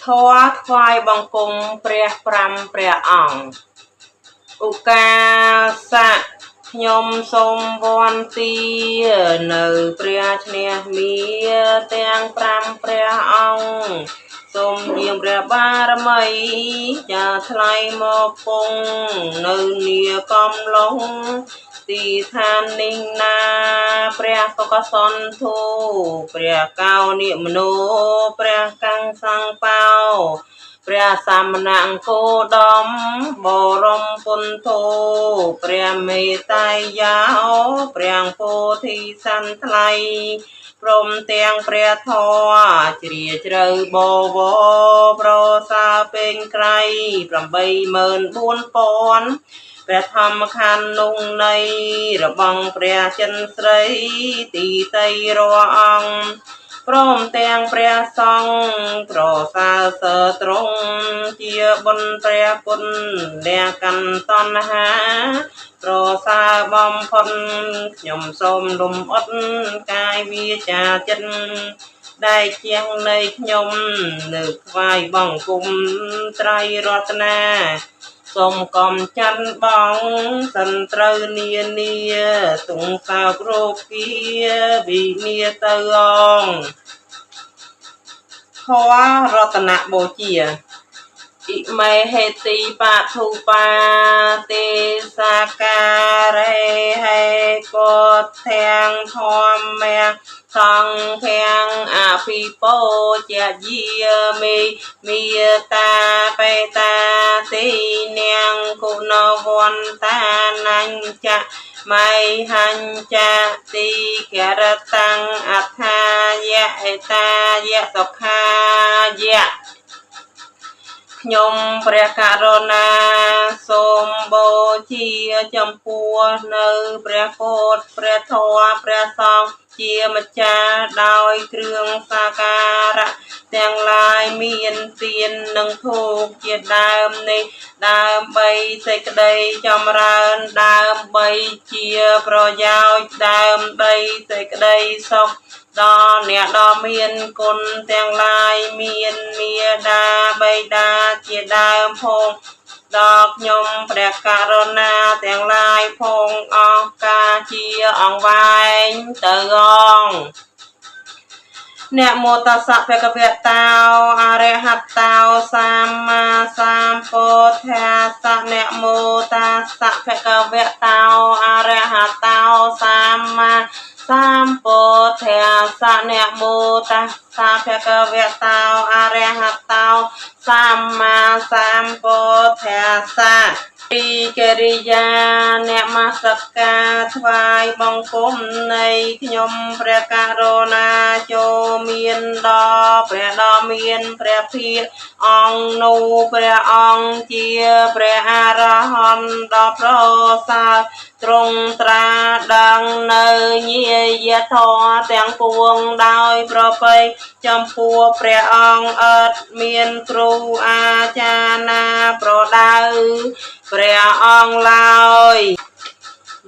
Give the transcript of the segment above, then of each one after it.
ធម៌ថ្វាយបង្គំព្រះ5ព្រះអង្គឧកាសៈខ្ញុំសូមវន្ទានៅព្រះឈ្នះមាទាំង5ព្រះអង្គសូមយាងព្រះបារមីចាថ្លៃមកគង់នៅនីកំឡុងទីឋាននេះណាព្រះសុខសន្ធោព្រះកៅនិមនោព្រះកាំងសង្បោព្រះសមណអង្គោដមបរមពុទ្ធោព្រះមេតៃយោព្រះពោធិសន្ទថ្លៃព្រមទាំងព្រះធម៌ជ្រាលជ្រៅបវរប្រសើរពេញក្រៃ84000ព្រះធម្មខណ្ឌនោះនៃរបងព្រះចិនស្រីទីតីរាល់អង្គព្រមទាំងព្រះសង្ឃប្រសើរសើត្រង់ជាបុណ្យព្រះគុណលះកាន់តណ្ហាប្រសើរបំផុតខ្ញុំសូមលំអត់កាយវាចាចិត្តដែលជាងនៃខ្ញុំនៅថ្វាយបង្គំត្រៃរតនាសូមកំច័ន្ទបងសិនត្រូវនានាទុងសោករោគាវិនាទៅអង្គធម៌រតនបូជាឥមេហេតិបធុបាទេសាការេហេកោទាំងធម្មៈសង្ឃាំអភិពោជយាមិមេតាបេតាទីនាងគុណវន្តានញ្ចមៃហញ្ចទីករតាំងអថាយៈអេតាយៈសុខាយៈខ្ញុំព្រះករុណាសូមបូជាចំពោះនៅព្រះពុទ្ធព្រះធម៌ព្រះសង្ឃជាម្ចាស់ដោយគ្រឿងសាការៈទាំងឡាយមានទាននិងធូបជាដើមនេះដើម្បីសេចក្តីចម្រើនដើម្បីជាប្រយោជន៍ដើម្បីសេចក្តីសុខដល់អ្នកដ៏មានគុណទាំងឡាយមានមាតាបិតាជាដើមផងដល់ខ្ញុំព្រះករុណាទាំងឡាយផងអង្ការជាអង្វែងទៅអង្គនមោตัสสะភគវតោអរហតោសម្មាសម្ពុទ្ធាសៈនមោตัสสะភគវតោអរហតោសម្មាសម្ពុទ្ធាសៈនមោตัสสะភគវតោអរហតោសម្មាសម្ពុទ្ធាសៈពីកិរិយាអ្នកមស្ការថ្វាយបង្គំនៃខ្ញុំព្រះករុណាចូលមានដល់ព្រះដ៏មានព្រះភិក្ខអង្គនោះព្រះអង្គជាព្រះអរហន្តដ៏ប្រសើរទ្រង់ត្រាដឹងនៅញាយធម៌ទាំងពួងដោយប្រពៃចំពោះព្រះអង្គអត់មានគ្រូអាចារ្យណាប្រដៅព្រះអង្គឡើយ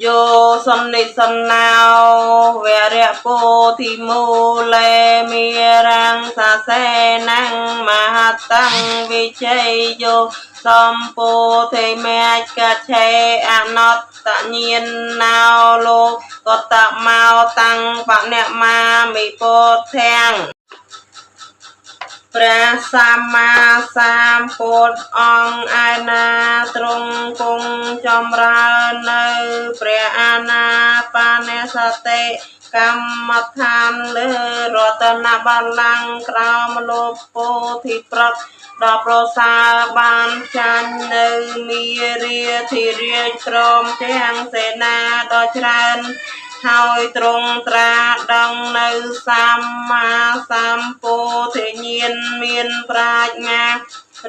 យោសន្និសនោវរៈពោធិមូលេមេរាំងសាសេណាំងមហតង្វិជ័យយោសម្ពោធិមេកឆេអនត្តញាណណោលោកកតមោតាំងបណមាមិពុទ្ធាំងព្រះសម្មាសម្ពុទ្ធអង្គឯណាទ្រង់គង់ចម្រើននៅព្រះអានាបានសតិកម្មដ្ឋានលើរតនបល្ល័ង្កក្រោមលោកពោធិប្រតិដ៏ប្រសើរបានចាញ់នៅមារាធិរាជព្រមទាំងសេនាដ៏ច្រើនហើយទ្រង់ត្រាដឹងនៅសម្មាសម្ពុទ្ធញ្ញាណមានប្រាជ្ញា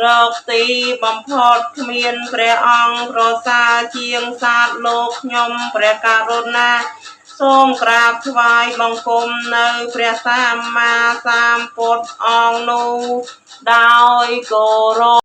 រកទីបំផុតគ្មានព្រះអង្គប្រសើរជាងសាទលោកខ្ញុំព្រះករុណាសូមក្រាបថ្វាយបង្គំនៅព្រះសម្មាសម្ពុទ្ធអង្គនោះដោយគោរព